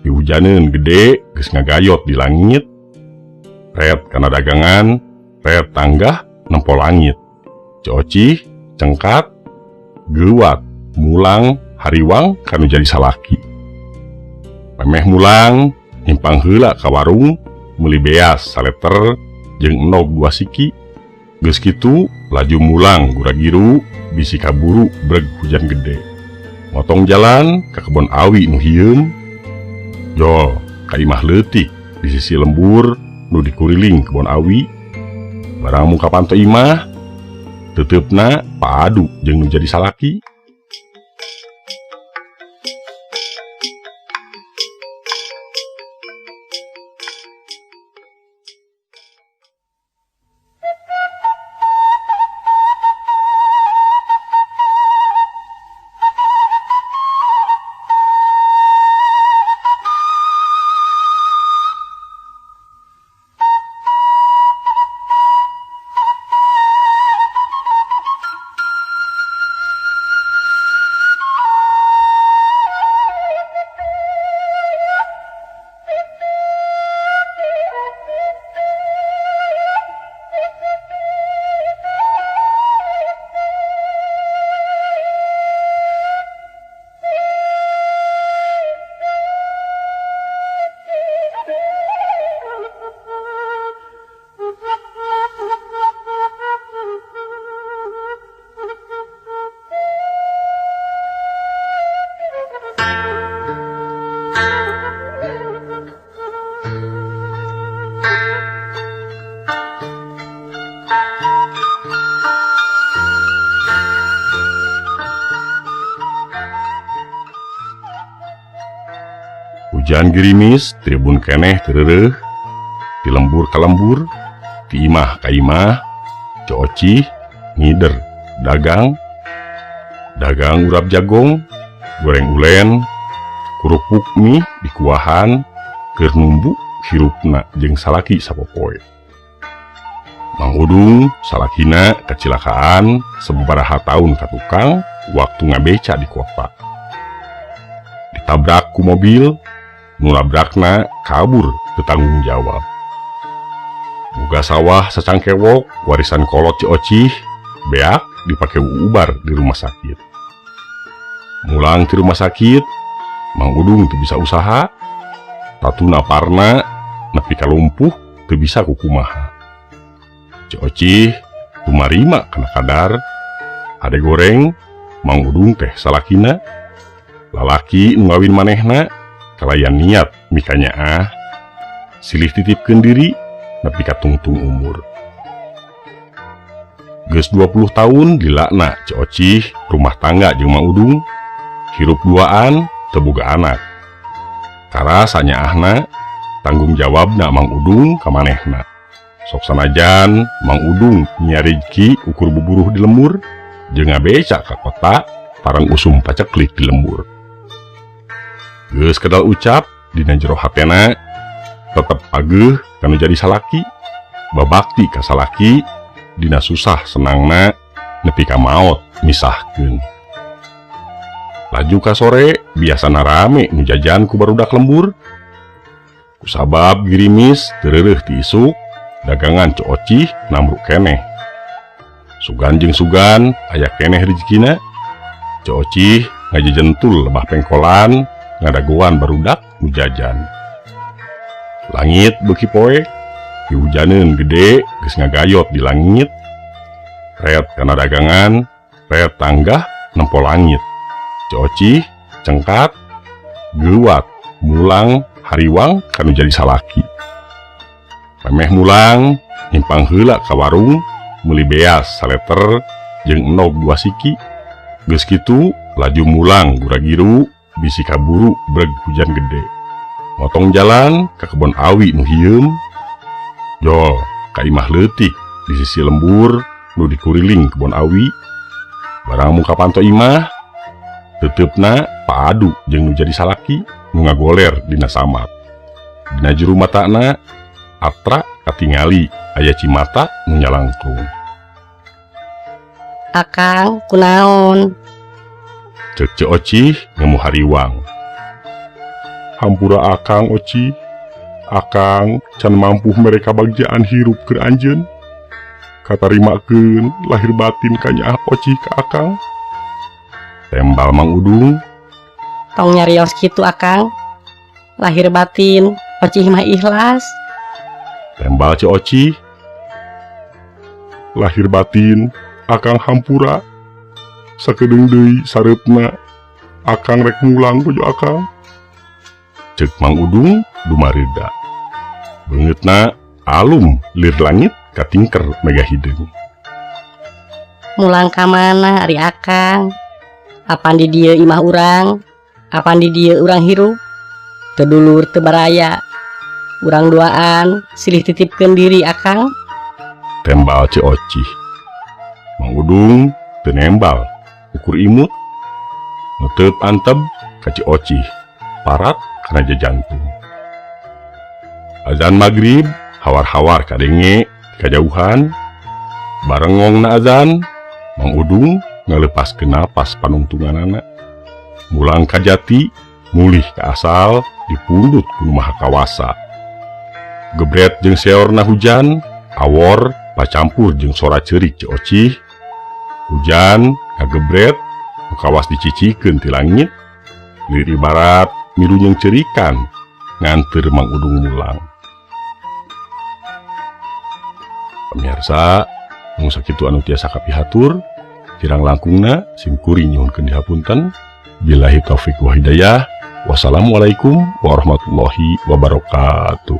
dihujaneun gede geus ngagayot di langit. Ret kana dagangan, ret tanggah nempo langit. Cocih, cengkat, geuwat, mulang, hariwang kanu jadi salaki. Memeh mulang, himpang heula ka warung, meuli beas saleter jeung enog 2 siki. Geus kitu laju mulang gura-giru bisi kaburu breg hujan gede. Motong jalan ka kebon awi nu hieum. Jol ka imah leutik di sisi lembur nu dikuriling kebon awi. Barang muka panto imah teteupna paadu jeung nu jadi salaki. Hujan gerimis tribun keneh tereureuk, ti lembur ka lembur, ti imah ka imah. Cocih ngider dagang urap jagong, goreng ulen, kurupuk mie di kuahan, keur numbu hirupna jeung salaki sapopoe. Mang Udung salakina kecelakaan sababaraha taun ka tukang waktu ngabeca di kota. Ditabrak ku mobil, nu nabrakna kabur teu tanggung jawab. Boga sawah sacangkewok warisan kolot Cocih beak dipake ubar di rumah sakit. Mulang ti rumah sakit, Mang Udung teu bisa usaha, tatuna parna nepi ka lumpuh teu bisa kukumaha. Cocih tumarima kana kadar, ade goreng Mang Udung teh salakina, lalaki nu ngawin manehna kalayan niat mikanya silih titipkeun diri nepi ka tungtung umur. Geus 20 tahun dilakna Cocih rumah tangga jeung Mang Udung, hirup duaan teu boga anak. Kara sanyaahna tanggung jawabna Mang Udung ka manehna. Sok sanajan Mang Udung nya rezeki ukur buburuh di lembur jeung ngabeca ka kota parang usum paceklik di lembur. Geus kedal ucap dina jero hatena tetep ageuh kanu jadi salaki, babakti ka salaki dina susah senangna nepi ka maot misahkeun. Laju ka sore biasana rame nu jajan ku barudak lembur. Kusabab gerimis tereureuk ti isuk, dagangan Cocih nambruk keneh. Sugan jeung sugan aya keneh rezekina. Cocih ngajejentul lebah pengkolan ngadagoan barudak nu jajan. Langit beuki poe, dihujaneun gede geus ngagayot di langit. Ret kana dagangan, ret tanggah nempo langit. Cocih, cengkat, geuwat, mulang, hariwang kanu jadi salaki. Memeh mulang, himpang heula ka warung, meuli beas saleter jeung enog 2 siki. Geus kitu laju mulang gura-giru bisi kaburu breg hujan gede. Motong jalan ka kebon awi nu hieum. Jol ka imah leutik di sisi lembur nu dikuriling kebon awi. Barang muka panto imah teteupna paadu jeung nu jadi salaki nu ngagoler dina samar. Dina juru matana atra katingali aya cimata nu nyalangkung. Akang kunaon? Cek Cocih ngemu hariwang. hampura akang Oci, akang can mampu mereka bagjaan hirup ke anjeun. Katarimakeun lahir batin kanya Oci ke akang. Tembal Mang Udung. Tong nyarios kitu akang. Lahir batin Oci mah ikhlas. Tembal Ci Oci. Lahir batin akang hampura. Sakedeung deui sareupna akang rek mulang bojo akang. Ceuk Mang Udung dumareda. Beungeutna alum lir langit katingker mega hideung. Mulang ka mana ari akang? Apan di dieu imah urang? Apan di dieu urang hirup? Teu dulur teu baraya. Urang duaan silih titipkeun diri akang. Tembal Ci Oci. Mang Udung teu nembal, ukur imut. Nutup anteb ka Ci Oci, parat kana jajantung. Azan magrib hawar-hawar kadenge kajauhan. Bareng ngongna azan, Mang Udung ngalepaskeun napas panungtunganana. Mulang ka jati, mulih ka asal dipundut ku Maha Kawasa. Gebret jeung seorna hujan, awor pacampur jeung sora ceurik Ci Oci. Hujan ngagebret nu kawas dicicikeun ti langit, lir ibarat milu jeung ceurikan nganteur Mang Udung mulang. Pamirsa, mung sakitu anu tiasa kapihatur, kirang langkungna simkuri nyuhunkeun dihapunten. Billahi taufik wa hidayah. Wassalamualaikum warahmatullahi wabarakatuh.